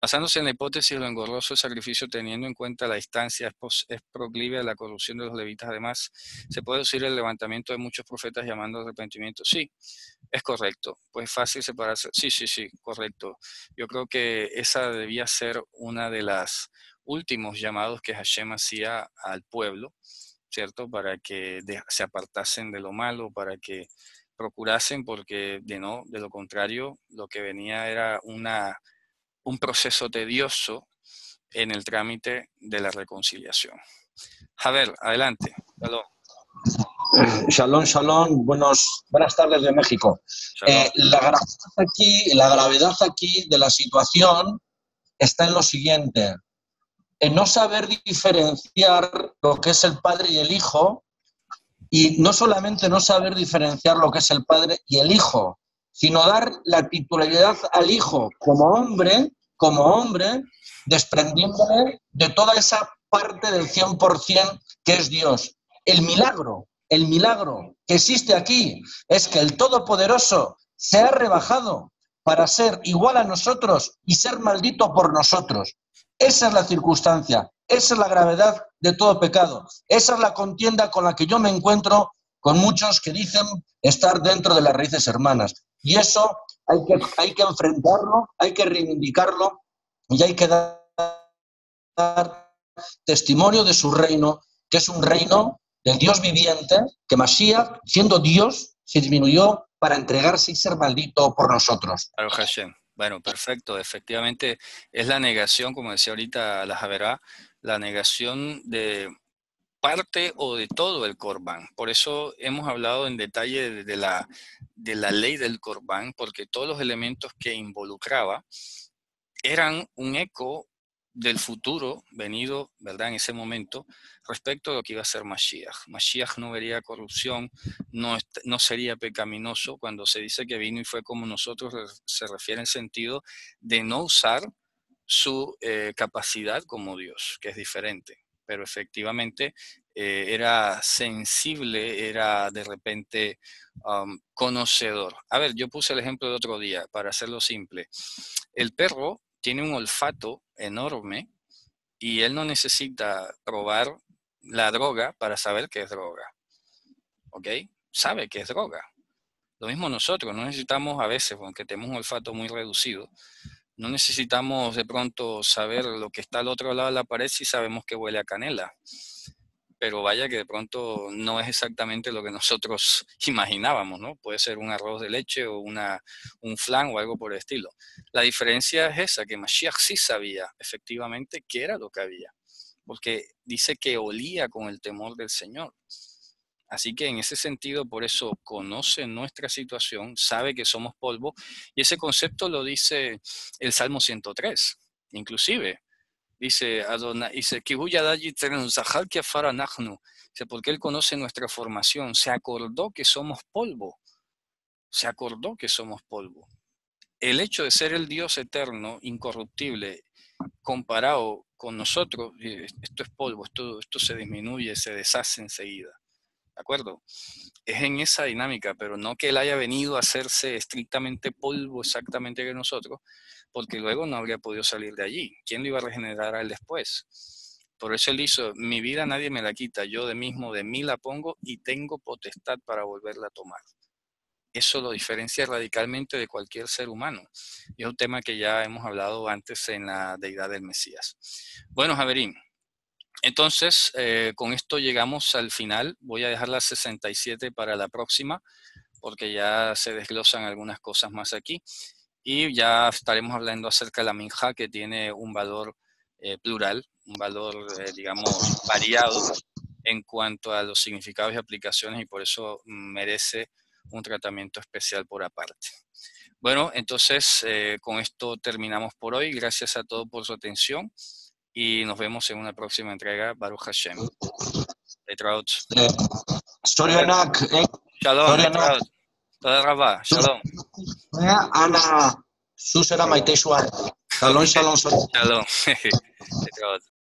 Basándose en la hipótesis de lo engorroso del sacrificio, teniendo en cuenta la distancia, es proclive a la corrupción de los levitas. Además, se puede decir el levantamiento de muchos profetas llamando al arrepentimiento. Sí, es correcto. Pues fácil separarse. Sí, correcto. Yo creo que esa debía ser una de las últimos llamados que Hashem hacía al pueblo, ¿cierto? Para que se apartasen de lo malo, para que procurasen, porque de lo contrario, lo que venía era un proceso tedioso en el trámite de la reconciliación. Javier, adelante. Shalom. Shalom, shalom. Buenas tardes de México. La gravedad aquí de la situación está en lo siguiente. En no saber diferenciar lo que es el padre y el hijo, y no solamente no saber diferenciar lo que es el padre y el hijo, sino dar la titularidad al hijo como hombre, desprendiéndole de toda esa parte del 100% que es Dios. El milagro que existe aquí es que el Todopoderoso se ha rebajado para ser igual a nosotros y ser maldito por nosotros. Esa es la circunstancia, esa es la gravedad de todo pecado, esa es la contienda con la que yo me encuentro con muchos que dicen estar dentro de las raíces hermanas. Y eso hay que enfrentarlo, hay que reivindicarlo y hay que dar testimonio de su reino, que es un reino del Dios viviente, que Mashiach, siendo Dios, se disminuyó para entregarse y ser maldito por nosotros. Claro, Hashem. Bueno, perfecto. Efectivamente, es la negación, como decía ahorita la Javerá, la negación de parte o de todo el Corbán. Por eso hemos hablado en detalle de la ley del Corbán, porque todos los elementos que involucraba eran un eco del futuro venido, ¿verdad?, en ese momento, respecto a lo que iba a ser Mashiach. Mashiach no vería corrupción, no sería pecaminoso. Cuando se dice que vino y fue como nosotros, se refiere en sentido de no usar su capacidad como Dios, que es diferente. Pero efectivamente era sensible, era de repente conocedor. A ver, yo puse el ejemplo de otro día, para hacerlo simple. El perro tiene un olfato enorme y él no necesita probar la droga para saber que es droga. ¿Ok? Sabe que es droga. Lo mismo nosotros, no necesitamos a veces, aunque tenemos un olfato muy reducido, no necesitamos de pronto saber lo que está al otro lado de la pared si sabemos que huele a canela. Pero vaya que de pronto no es exactamente lo que nosotros imaginábamos, ¿no? Puede ser un arroz de leche o un flan o algo por el estilo. La diferencia es esa, que Mashiach sí sabía efectivamente qué era lo que había, porque dice que olía con el temor del Señor. Así que en ese sentido, por eso conoce nuestra situación, sabe que somos polvo, y ese concepto lo dice el Salmo 103, inclusive. Dice Adonai, dice, porque él conoce nuestra formación, se acordó que somos polvo, se acordó que somos polvo. El hecho de ser el Dios eterno, incorruptible, comparado con nosotros, esto es polvo, esto se disminuye, se deshace enseguida. ¿De acuerdo? Es en esa dinámica, pero no que él haya venido a hacerse estrictamente polvo exactamente que nosotros, porque luego no habría podido salir de allí. ¿Quién lo iba a regenerar a él después? Por eso él hizo, mi vida nadie me la quita, yo de mí la pongo y tengo potestad para volverla a tomar. Eso lo diferencia radicalmente de cualquier ser humano. Y es un tema que ya hemos hablado antes en la deidad del Mesías. Bueno, Javerín, entonces con esto llegamos al final. Voy a dejar la 67 para la próxima, porque ya se desglosan algunas cosas más aquí. Y ya estaremos hablando acerca de la minja, que tiene un valor plural, un valor, digamos, variado en cuanto a los significados y aplicaciones, y por eso merece un tratamiento especial por aparte. Bueno, entonces con esto terminamos por hoy. Gracias a todos por su atención y nos vemos en una próxima entrega. Baruch Hashem. Letraut. Shalom, Letraut. Toda Rabá. Shalom. Ana, Susera Maiteshua. Shalom, shalom, shalom. Shalom. Letraut.